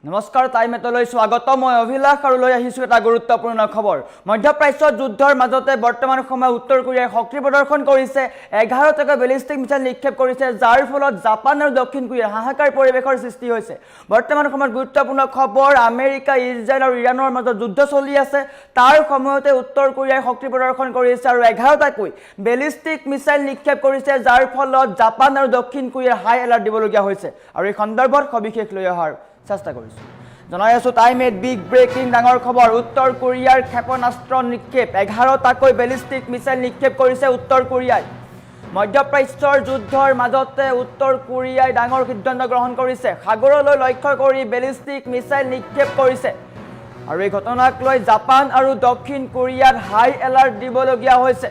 নমস্কাৰ টাইমেটলৈ স্বাগত মই অভিলাষ আৰু লৈ আহিছো এটা গুৰুত্বপূৰ্ণ খবৰ মধ্যপ্ৰাচ্যৰ যুদ্ধৰ মাজতে বৰ্তমান সময় উত্তৰ কোৰিয়াৰ শক্তি প্ৰদৰ্শন কৰিছে 11টা বেলিষ্টিক মিছাইল নিক্ষেপ কৰিছে যাৰ ফলত জাপান আৰু দক্ষিণ কোৰিয়াৰ হাহাকাৰ পৰিৱেশৰ সৃষ্টি হৈছে বৰ্তমান সময়ত গুৰুত্বপূৰ্ণ খবৰ আমেৰিকা ইজৰাইল আৰু ইৰানৰ মাজত যুদ্ধ চলি আছে তাৰ সময়তে উত্তৰ কোৰিয়াৰ শক্তি প্ৰদৰ্শন কৰিছে আৰু 11টাকৈ বেলিষ্টিক মিছাইল নিক্ষেপ কৰিছে যাৰ ফলত জাপান আৰু দক্ষিণ কোৰিয়াৰ হাই এলাৰ্ট দিবলগীয়া হৈছে আৰু এই সন্দৰ্ভত সবিশেষ লৈ অহাৰ চেষ্টা কৰিছো জনাই আছো টাইমেট বিগ ব্ৰেকিং ডাঙৰ খবৰ উত্তৰ কোৰিয়াৰ ক্ষেপণাস্ত্ৰ নিক্ষেপ 11টাকৈ বেলিষ্টিক মিছাইল নিক্ষেপ কৰিছে উত্তৰ কোৰিয়াই মধ্যপ্ৰাচ্যৰ যুদ্ধৰ মাজতে উত্তৰ কোৰিয়াই ডাঙৰ সিদ্ধান্ত গ্ৰহণ কৰিছে সাগৰলৈ লক্ষ্য কৰি বেলিষ্টিক মিছাইল নিক্ষেপ কৰিছে আৰু এই ঘটনাক লৈ জাপান আৰু দক্ষিণ কোৰিয়াত হাই এলাৰ্ট দিবলগীয়া হৈছে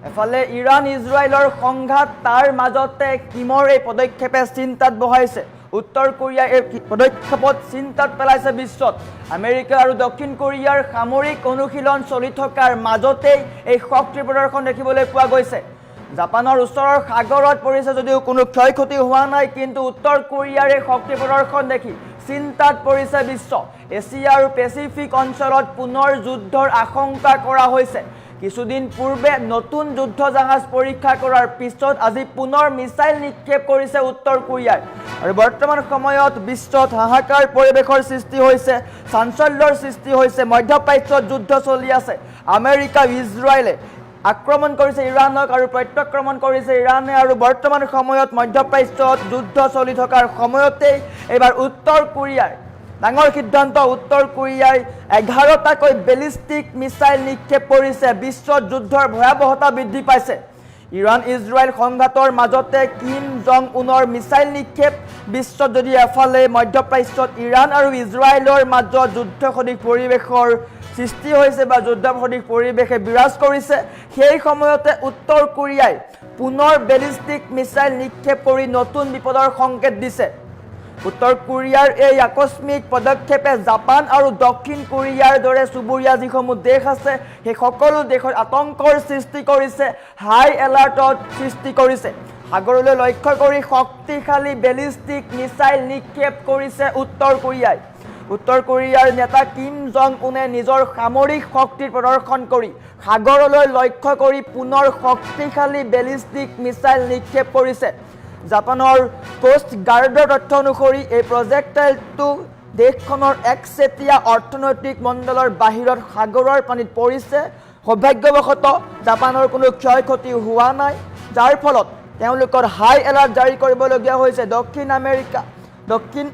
এফালে ইৰাণ ইজৰাইলৰ সংঘাত তাৰ মাজতে কিমৰ এই পদক্ষেপে চিন্তাত বহাইছে উত্তৰ কোৰিয়াৰ এই পদক্ষেপত চিন্তাত পেলাইছে বিশ্বত আমেৰিকা আৰু দক্ষিণ কোৰিয়াৰ সামৰিক অনুশীলন চলি থকাৰ মাজতেই এই শক্তি প্ৰদৰ্শন দেখিবলৈ পোৱা গৈছে জাপানৰ ওচৰৰ সাগৰত পৰিছে যদিও কোনো ক্ষয়ক্ষতি হোৱা নাই কিন্তু উত্তৰ কোৰিয়াৰ এই শক্তি প্ৰদৰ্শন দেখি চিন্তাত পৰিছে বিশ্ব এছিয়া আৰু পেচিফিক অঞ্চলত পুনৰ যুদ্ধৰ আশংকা কৰা হৈছে কিছুদিন পূৰ্বে নতুন যুদ্ধ জাহাজ পৰীক্ষা কৰাৰ পিছত আজি পুনৰ মিছাইল নিক্ষেপ কৰিছে উত্তৰ কোৰিয়াৰ আৰু বৰ্তমান সময়ত বিশ্বত হাহাকাৰ পৰিৱেশৰ সৃষ্টি হৈছে চাঞ্চল্যৰ সৃষ্টি হৈছে মধ্যপ্ৰাচ্যত যুদ্ধ চলি আছে আমেৰিকা ইজৰাইলে আক্ৰমণ কৰিছে ইৰাণক আৰু প্ৰত্যাক্ৰমণ কৰিছে ইৰাণে আৰু বৰ্তমান সময়ত মধ্যপ্ৰাচ্যত যুদ্ধ চলি থকাৰ সময়তেই এবাৰ উত্তৰ কোৰিয়াৰ ডাঙৰ সিদ্ধান্ত উত্তৰ কোৰিয়াই 11টাকৈ বেলিষ্টিক মিছাইল নিক্ষেপ কৰিছে বিশ্বত যুদ্ধৰ ভয়াৱহতা বৃদ্ধি পাইছে ইৰাণ ইজৰাইল সংঘাতৰ মাজতে কিম জং উনৰ মিছাইল নিক্ষেপ বিশ্বত যদি এফালে মধ্যপ্ৰাচ্যত ইৰাণ আৰু ইজৰাইলৰ মাজত যুদ্ধ সদৃশ পৰিৱেশৰ সৃষ্টি হৈছে বা যুদ্ধ সদৃশ পৰিৱেশে বিৰাজ কৰিছে সেই সময়তে উত্তৰ কোৰিয়াই পুনৰ বেলিষ্টিক মিছাইল নিক্ষেপ কৰি নতুন বিপদৰ সংকেত দিছে উত্তৰ কোৰিয়াৰ এই আকস্মিক পদক্ষেপে জাপান আৰু দক্ষিণ কোৰিয়াৰ দৰে চুবুৰীয়া যিসমূহ দেশ আছে সেই সকলো দেশৰ আতংকৰ সৃষ্টি কৰিছে হাই এলাৰ্টৰ সৃষ্টি কৰিছে সাগৰলৈ লক্ষ্য কৰি শক্তিশালী বেলিষ্টিক মিছাইল নিক্ষেপ কৰিছে উত্তৰ কোৰিয়াৰ নেতা কিম জং উনে নিজৰ সামৰিক শক্তিৰ প্ৰদৰ্শন কৰি সাগৰলৈ লক্ষ্য কৰি পুনৰ শক্তিশালী বেলিষ্টিক মিছাইল নিক্ষেপ কৰিছে জাপানৰ কোষ্ট গাৰ্ডৰ তথ্য অনুসৰি এই প্ৰজেক্টাইলটো দেশখনৰ একচেটিয়া অৰ্থনৈতিক মণ্ডলৰ বাহিৰত সাগৰৰ পানীত পৰিছে সৌভাগ্যবশতঃ জাপানৰ কোনো ক্ষয়ক্ষতি হোৱা নাই যাৰ ফলত তেওঁলোকৰ হাই এলাৰ্ট জাৰি কৰিবলগীয়া হৈছে দক্ষিণ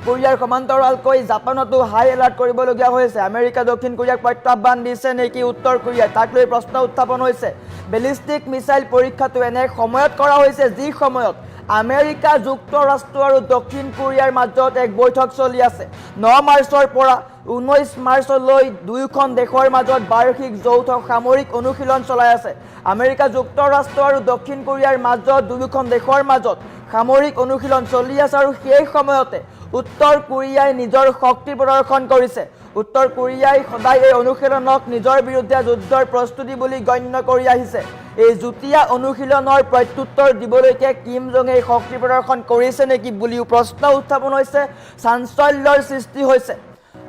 কোৰিয়াৰ সমান্তৰালকৈ জাপানতো হাই এলাৰ্ট কৰিবলগীয়া হৈছে আমেৰিকা দক্ষিণ কোৰিয়াক প্ৰত্যাহ্বান দিছে নেকি উত্তৰ কোৰিয়াই তাক লৈ প্ৰশ্ন উত্থাপন হৈছে বেলিষ্টিক মিছাইল পৰীক্ষাটো এনে সময়ত কৰা হৈছে যি সময়ত আমেৰিকা যুক্তৰাষ্ট্ৰ আৰু দক্ষিণ কোৰিয়াৰ মাজত এক বৈঠক চলি আছে 9 মাৰ্চৰ পৰা 19 মাৰ্চলৈ দুয়োখন দেশৰ মাজত বাৰ্ষিক যৌথ সামৰিক অনুশীলন চলাই আছে আমেৰিকা যুক্তৰাষ্ট্ৰ আৰু দক্ষিণ কোৰিয়াৰ মাজত দুয়োখন দেশৰ মাজত সামৰিক অনুশীলন চলি আছে আৰু সেই সময়তে উত্তৰ কোৰিয়াই নিজৰ শক্তি প্ৰদৰ্শন কৰিছে উত্তৰ কোৰিয়াই সদায় এই অনুশীলনক নিজৰ বিৰুদ্ধে যুদ্ধৰ প্ৰস্তুতি বুলি গণ্য কৰি আহিছে এই যুটীয়া অনুশীলনৰ প্ৰত্যুত্তৰ দিবলৈকে কিম জঙে শক্তি প্ৰদৰ্শন কৰিছে নেকি বুলিও প্ৰশ্ন উত্থাপন হৈছে চাঞ্চল্যৰ সৃষ্টি হৈছে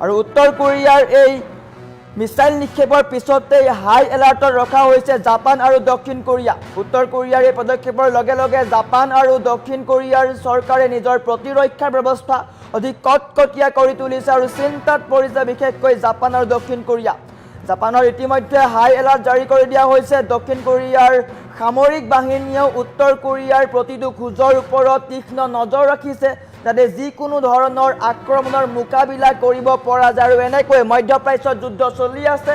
আৰু উত্তৰ কোৰিয়াৰ এই মিছাইল নিক্ষেপৰ পিছতে হাই এলাৰ্টত ৰখা হৈছে জাপান আৰু দক্ষিণ কোৰিয়া উত্তৰ কোৰিয়াৰ এই পদক্ষেপৰ লগে লগে জাপান আৰু দক্ষিণ কোৰিয়াৰ চৰকাৰে নিজৰ প্ৰতিৰক্ষা ব্যৱস্থা অধিক কটকটীয়া কৰি তুলিছে আৰু চিন্তাত পৰিছে বিশেষকৈ জাপান আৰু দক্ষিণ কোৰিয়া জাপানৰ ইতিমধ্যে হাই এলাৰ্ট জাৰি কৰি দিয়া হৈছে দক্ষিণ কোৰিয়াৰ সামৰিক বাহিনীয়েও উত্তৰ কোৰিয়াৰ প্ৰতিটো খোজৰ ওপৰত তীক্ষ্ণ নজৰ ৰাখিছে যাতে যিকোনো ধৰণৰ আক্ৰমণৰ মোকাবিলা কৰিব পৰা যায় আৰু এনেকৈ মধ্যপ্ৰাচ্যত যুদ্ধ চলি আছে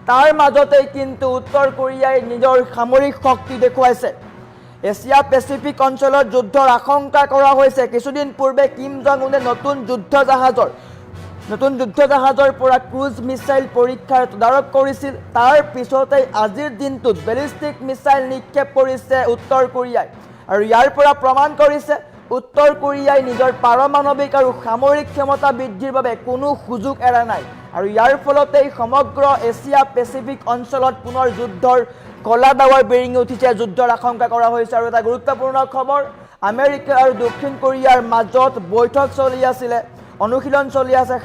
তাৰ মাজতেই কিন্তু উত্তৰ কোৰিয়াই নিজৰ সামৰিক শক্তি দেখুৱাইছে এছিয়া পেচিফিক অঞ্চলত যুদ্ধৰ আশংকা কৰা হৈছে কিছুদিন পূৰ্বে কিম জং উনে নতুন যুদ্ধ জাহাজৰ পৰা ক্ৰুজ মিছাইল পৰীক্ষাৰ তদাৰক কৰিছিল তাৰ পিছতেই আজিৰ দিনটোত বেলিষ্টিক মিছাইল নিক্ষেপ কৰিছে উত্তৰ কোৰিয়াই আৰু ইয়াৰ পৰা প্ৰমাণ কৰিছে উত্তৰ কোৰিয়াই নিজৰ পাৰমাণৱিক আৰু সামৰিক ক্ষমতা বৃদ্ধিৰ বাবে কোনো সুযোগ এৰা নাই আৰু ইয়াৰ ফলতেই সমগ্ৰ এছিয়া পেচিফিক অঞ্চলত পুনৰ যুদ্ধৰ কলা ডাৱৰ বেৰিঙি উঠিছে যুদ্ধৰ আশংকা কৰা হৈছে আৰু এটা গুৰুত্বপূৰ্ণ খবৰ আমেৰিকা আৰু দক্ষিণ কোৰিয়াৰ মাজত বৈঠক চলি আছিল অনুশীলন চলি আছে,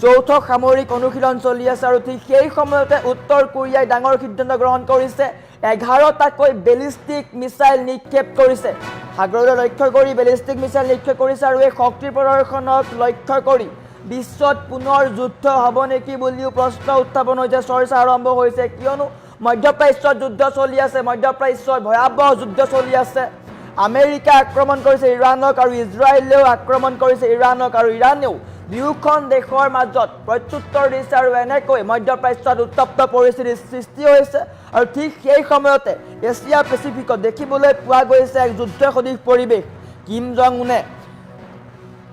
যৌথ সামৰিক অনুশীলন চলি আছে আৰু ঠিক সেই সময়তে উত্তৰ কোৰিয়াই ডাঙৰ সিদ্ধান্ত গ্ৰহণ কৰিছে 11টাকৈ বেলিষ্টিক মিছাইল নিক্ষেপ কৰিছে। সাগৰলৈ লক্ষ্য কৰি বেলিষ্টিক মিছাইল নিক্ষেপ কৰিছে আৰু এই শক্তি প্ৰদৰ্শনক লক্ষ্য কৰি বিশ্বত পুনৰ যুদ্ধ হ'ব নেকি বুলিও প্ৰশ্ন উত্থাপন হৈছে, চৰ্চা আৰম্ভ হৈছে। কিয়নো মধ্যপ্ৰাচ্যত যুদ্ধ চলি আছে, মধ্যপ্ৰাচ্যত ভয়াৱহ যুদ্ধ চলি আছে। আমেৰিকা আক্ৰমণ কৰিছে ইৰাণক আৰু ইজৰাইলেও আক্ৰমণ কৰিছে ইৰাণক আৰু ইৰাণেও দুয়োখন দেশৰ মাজত প্ৰত্যুত্তৰ দিছে আৰু এনেকৈ মধ্যপ্ৰাচ্যত উত্তপ্ত পৰিস্থিতিৰ সৃষ্টি হৈছে। আৰু ঠিক সেই সময়তে এছিয়া পেচিফিকত দেখিবলৈ পোৱা গৈছে এক যুদ্ধ সদৃশ পৰিৱেশ। কিম জং উনে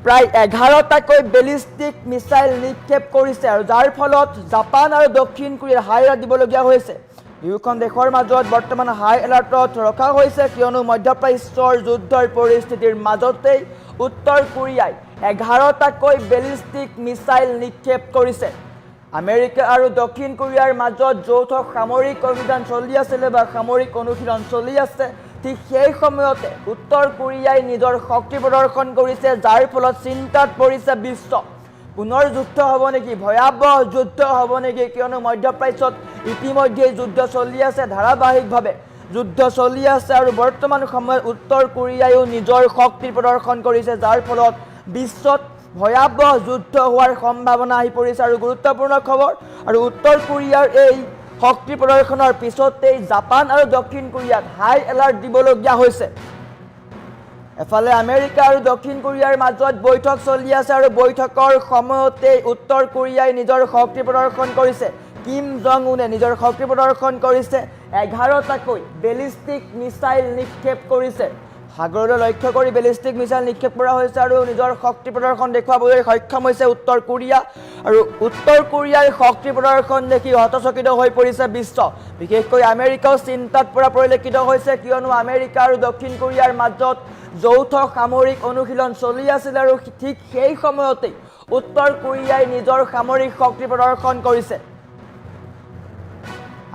প্ৰায় 11টাকৈ বেলিষ্টিক মিছাইল নিক্ষেপ কৰিছে আৰু যাৰ ফলত জাপান আৰু দক্ষিণ কোৰিয়াৰ হাই এলাৰ্ট দিবলগীয়া হৈছে। দুয়োখন দেশৰ মাজত বৰ্তমান হাই এলাৰ্টত ৰখা হৈছে, কিয়নো মধ্যপ্ৰাচ্যৰ যুদ্ধৰ পৰিস্থিতিৰ মাজতেই উত্তৰ কোৰিয়াই 11টাকৈ বেলিষ্টিক মিছাইল নিক্ষেপ কৰিছে। আমেৰিকা আৰু দক্ষিণ কোৰিয়াৰ মাজত যৌথ সামৰিক অভিযান চলি আছিলে বা সামৰিক অনুশীলন চলি আছে। ঠিক সেই সময়তে উত্তৰ কোৰিয়াই নিজৰ শক্তি প্ৰদৰ্শন কৰিছে, যাৰ ফলত চিন্তাত পৰিছে বিশ্ব। পুনৰ যুদ্ধ হ'ব নেকি, ভয়াৱহ যুদ্ধ হ'ব নেকি, কিয়নো মধ্যপ্ৰাচ্যত ইতিমধ্যে যুদ্ধ চলি আছে, ধাৰাবাহিকভাৱে যুদ্ধ চলি আছে আৰু বৰ্তমান সময়ত উত্তৰ কোৰিয়ায়ো নিজৰ শক্তি প্ৰদৰ্শন কৰিছে, যাৰ ফলত বিশ্বত ভয়াৱহ যুদ্ধ হোৱাৰ সম্ভাৱনা আহি পৰিছে। আৰু গুৰুত্বপূৰ্ণ খবৰ, আৰু উত্তৰ কোৰিয়াৰ এই শক্তি প্ৰদৰ্শনৰ পিছতেই জাপান আৰু দক্ষিণ কোৰিয়াত হাই এলাৰ্ট দিবলগীয়া হৈছে। এফালে আমেৰিকা আৰু দক্ষিণ কোৰিয়াৰ মাজত বৈঠক চলি আছে আৰু বৈঠকৰ সময়তেই উত্তৰ কোৰিয়াই নিজৰ শক্তি প্ৰদৰ্শন কৰিছে। কিম জং উনে নিজৰ শক্তি প্ৰদৰ্শন কৰিছে, 11টাকৈ বেলিষ্টিক মিছাইল নিক্ষেপ কৰিছে। সাগৰলৈ লক্ষ্য কৰি বেলিষ্টিক মিছাইল নিক্ষেপ কৰা হৈছে আৰু নিজৰ শক্তি প্ৰদৰ্শন দেখুৱাবলৈ সক্ষম হৈছে উত্তৰ কোৰিয়া। আৰু উত্তৰ কোৰিয়াৰ শক্তি প্ৰদৰ্শন দেখি হতচকিত হৈ পৰিছে বিশ্ব, বিশেষকৈ আমেৰিকাও চিন্তাত পৰা পৰিলক্ষিত হৈছে, কিয়নো আমেৰিকা আৰু দক্ষিণ কোৰিয়াৰ মাজত যৌথ সামৰিক অনুশীলন চলি আছিল আৰু ঠিক সেই সময়তেই উত্তৰ কোৰিয়াই নিজৰ সামৰিক শক্তি প্ৰদৰ্শন কৰিছে।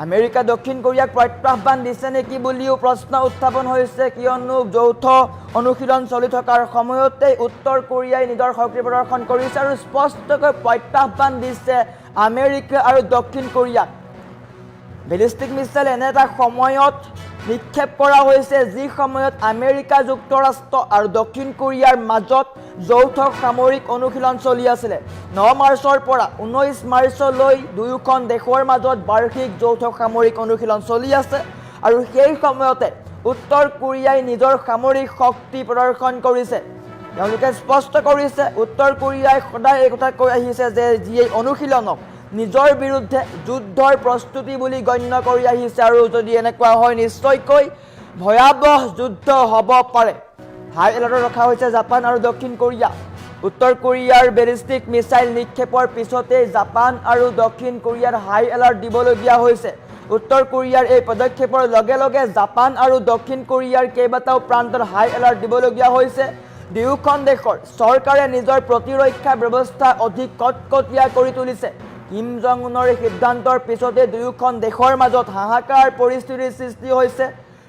আমেৰিকা দক্ষিণ কোৰিয়াক প্ৰত্যাহ্বান দিছে নেকি বুলিও প্ৰশ্ন উত্থাপন হৈছে, কিয়নো যৌথ অনুশীলন চলি থকাৰ সময়তেই উত্তৰ কোৰিয়াই নিজৰ শক্তি প্ৰদৰ্শন কৰিছে আৰু স্পষ্টকৈ প্ৰত্যাহ্বান দিছে আমেৰিকা আৰু দক্ষিণ কোৰিয়াক। বেলিষ্টিক মিছাইল এনে এটা সময়ত নিক্ষেপ কৰা হৈছে যি সময়ত আমেৰিকা যুক্তৰাষ্ট্ৰ আৰু দক্ষিণ কোৰিয়াৰ মাজত যৌথ সামৰিক অনুশীলন চলি আছিলে। 9 মাৰ্চৰ পৰা 19 মাৰ্চলৈ দুয়োখন দেশৰ মাজত বাৰ্ষিক যৌথ সামৰিক অনুশীলন চলি আছে আৰু সেই সময়তে উত্তৰ কোৰিয়াই নিজৰ সামৰিক শক্তি প্ৰদৰ্শন কৰিছে। তেওঁলোকে স্পষ্ট কৰিছে, উত্তৰ কোৰিয়াই সদায় এই কথা কৈ আহিছে যে এই অনুশীলনক নিজৰ বিৰুদ্ধে যুদ্ধৰ প্ৰস্তুতি বুলি গণ্য কৰি আহিছে আৰু যদি এনেকুৱা হয় নিশ্চয়কৈ ভয়াৱহ যুদ্ধ হ'ব পাৰে। হাই এলাৰ্টত ৰখা হৈছে জাপান আৰু দক্ষিণ কোৰিয়া। উত্তৰ কোৰিয়াৰ বেলিষ্টিক মিছাইল নিক্ষেপৰ পিছতেই জাপান আৰু দক্ষিণ কোৰিয়াৰ হাই এলাৰ্ট দিবলগীয়া হৈছে। উত্তৰ কোৰিয়াৰ এই পদক্ষেপৰ লগে লগে জাপান আৰু দক্ষিণ কোৰিয়াৰ কেইবাটাও প্ৰান্তত হাই এলাৰ্ট দিবলগীয়া হৈছে। দুয়োখন দেশৰ চৰকাৰে নিজৰ প্ৰতিৰক্ষা ব্যৱস্থা অধিক কটকটীয়া কৰি তুলিছে। কিম জং উনৰ সিদ্ধান্তৰ পিছতে দুয়োখন দেশৰ মাজত হাহাকাৰ পৰিস্থিতিৰ সৃষ্টি হৈছে,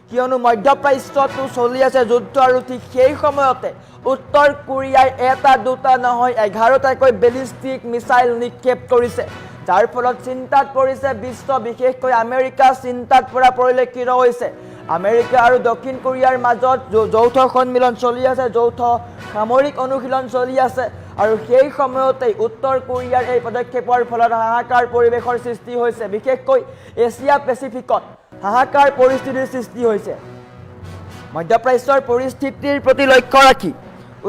কিয়নো মধ্যপ্ৰাচ্যতো চলি আছে যুদ্ধ আৰু ঠিক সেই সময়তে উত্তৰ কোৰিয়াই এটা দুটা নহয় 11টাকৈ বেলিষ্টিক মিছাইল নিক্ষেপ কৰিছে, যাৰ ফলত চিন্তাত পৰিছে বিশ্ব, বিশেষকৈ আমেৰিকা চিন্তাত পৰা পৰিলক্ষিত হৈছে। আমেৰিকা আৰু দক্ষিণ কোৰিয়াৰ মাজত যৌথ সন্মিলন চলি আছে, যৌথ সামৰিক অনুশীলন চলি আছে আৰু সেই সময়তেই উত্তৰ কোৰিয়াৰ এই পদক্ষেপৰ ফলত হাহাকাৰ পৰিৱেশৰ সৃষ্টি হৈছে, বিশেষকৈ এছিয়া পেচিফিকত হাহাকাৰ পৰিস্থিতিৰ সৃষ্টি হৈছে। মধ্যপ্ৰাচ্যৰ পৰিস্থিতিৰ প্ৰতি লক্ষ্য ৰাখি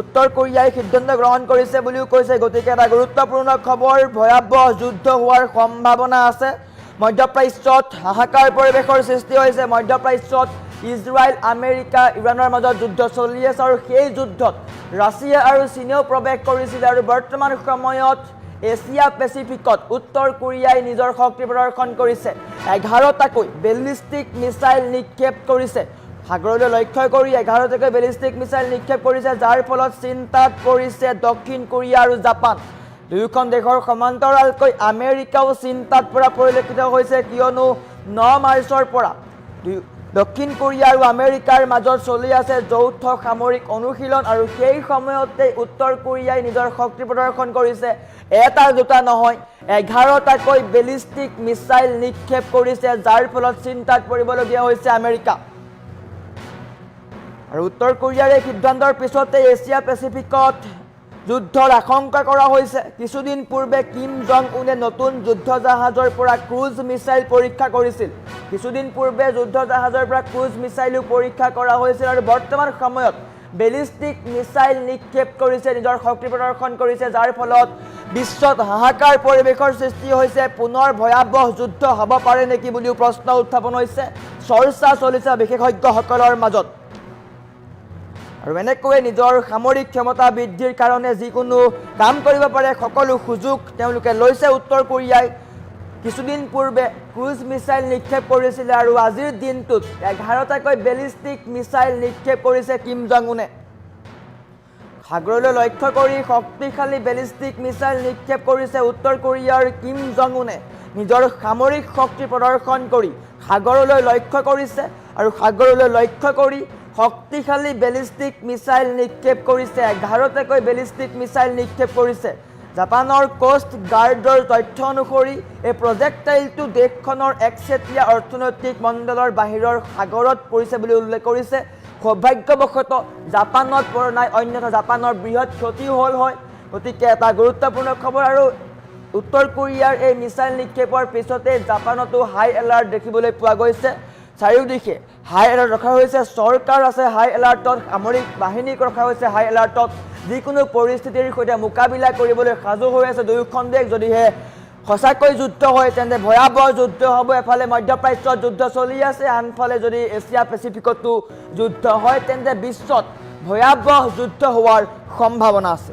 উত্তৰ কোৰিয়াই সিদ্ধান্ত গ্ৰহণ কৰিছে বুলিও কৈছে। গতিকে এটা গুৰুত্বপূৰ্ণ খবৰ, ভয়াৱহ যুদ্ধ হোৱাৰ সম্ভাৱনা আছে। মধ্যপ্ৰাচ্যত হাহাকাৰ পৰিৱেশৰ সৃষ্টি হৈছে। মধ্যপ্ৰাচ্যত ইজৰাইল, আমেৰিকা, ইৰাণৰ মাজত যুদ্ধ চলি আছে আৰু সেই যুদ্ধত ৰাছিয়া আৰু চীনেও প্ৰৱেশ কৰিছিল আৰু বৰ্তমান সময়ত এছিয়া পেচিফিকত উত্তৰ কোৰিয়াই নিজৰ শক্তি প্ৰদৰ্শন কৰিছে। 11টাকৈ বেলিষ্টিক মিছাইল নিক্ষেপ কৰিছে। সাগৰলৈ লক্ষ্য কৰি 11টাকৈ বেলিষ্টিক মিছাইল নিক্ষেপ কৰিছে, যাৰ ফলত চিন্তাত পৰিছে দক্ষিণ কোৰিয়া আৰু জাপান। দুয়োখন দেশৰ সমান্তৰালকৈ আমেৰিকাও চিন্তাত পৰা পৰিলক্ষিত হৈছে, কিয়নো 9 মাৰ্চৰ পৰা দক্ষিণ কোৰিয়া আৰু আমেৰিকাৰ মাজত চলি আছে যৌথ সামৰিক অনুশীলন আৰু সেই সময়তে উত্তৰ কোৰিয়াই নিজৰ শক্তি প্ৰদৰ্শন কৰিছে এটা দুটা নহয় 11টাকৈ বেলিষ্টিক মিছাইল নিক্ষেপ কৰিছে যাৰ ফলত চিন্তাত পৰিবলগীয়া হৈছে আমেৰিকা আৰু উত্তৰ কোৰিয়াৰ এই সিদ্ধান্তৰ পিছতে এছিয়া পেচিফিকত যুদ্ধৰ আশংকা কৰা হৈছে কিছুদিন পূৰ্বে কিম জং উনে নতুন যুদ্ধ জাহাজৰ পৰা ক্ৰুজ মিছাইল পৰীক্ষা কৰিছিল কিছুদিন পূৰ্বে যুদ্ধ জাহাজৰ পৰা ক্ৰুজ মিছাইলো পৰীক্ষা কৰা হৈছিল আৰু বৰ্তমান সময়ত বেলিষ্টিক মিছাইল নিক্ষেপ কৰিছে নিজৰ শক্তি প্ৰদৰ্শন কৰিছে যাৰ ফলত বিশ্বত হাহাকাৰ পৰিৱেশৰ সৃষ্টি হৈছে পুনৰ ভয়াবহ যুদ্ধ হ'ব পাৰে নেকি বুলিও প্ৰশ্ন উত্থাপন হৈছে চৰ্চা চলিছে বিশেষজ্ঞসকলৰ মাজত আৰু এনেকৈ নিজৰ সামৰিক ক্ষমতা বৃদ্ধিৰ কাৰণে যিকোনো কাম কৰিব পাৰে সকলো সুযোগ তেওঁলোকে লৈছে উত্তৰ কোৰিয়াই কিছুদিন পূৰ্বে ক্ৰুজ মিছাইল নিক্ষেপ কৰিছিল আৰু আজিৰ দিনটোত 11টাকৈ বেলিষ্টিক মিছাইল নিক্ষেপ কৰিছে কিম জং উনে সাগৰলৈ লক্ষ্য কৰি শক্তিশালী বেলিষ্টিক মিছাইল নিক্ষেপ কৰিছে উত্তৰ কোৰিয়াৰ কিম জং উনে নিজৰ সামৰিক শক্তি প্ৰদৰ্শন কৰি সাগৰলৈ লক্ষ্য কৰিছে আৰু সাগৰলৈ লক্ষ্য কৰি শক্তিশালী বেলিষ্টিক মিছাইল নিক্ষেপ কৰিছে 11টাকৈ বেলিষ্টিক মিছাইল নিক্ষেপ কৰিছে জাপানৰ কোষ্ট গাৰ্ডৰ তথ্য অনুসৰি এই প্ৰজেক্টাইলটো দেশখনৰ একচেটিয়া অৰ্থনৈতিক মণ্ডলৰ বাহিৰৰ সাগৰত পৰিছে বুলি উল্লেখ কৰিছে সৌভাগ্যবশতঃ জাপানত পৰা নাই অন্যথা জাপানৰ বৃহৎ ক্ষতি হ'ল হয় গতিকে এটা গুৰুত্বপূৰ্ণ খবৰ আৰু উত্তৰ কোৰিয়াৰ এই মিছাইল নিক্ষেপৰ পিছতে জাপানতো হাই এলাৰ্ট দেখিবলৈ পোৱা গৈছে চাৰিওদিশে হাই এলাৰ্ট ৰখা হৈছে চৰকাৰ আছে হাই এলাৰ্টত সামৰিক বাহিনীক ৰখা হৈছে হাই এলাৰ্টত যিকোনো পৰিস্থিতিৰ সৈতে মোকাবিলা কৰিবলৈ সাজু হৈ আছে দুয়োখন দেশ যদিহে সঁচাকৈ যুদ্ধ হয় তেন্তে ভয়াবহ যুদ্ধ হ'ব এফালে মধ্যপ্ৰাচ্যত যুদ্ধ চলি আছে আনফালে যদি এছিয়া পেচিফিকতো যুদ্ধ হয় তেন্তে বিশ্বত ভয়াবহ যুদ্ধ হোৱাৰ সম্ভাৱনা আছে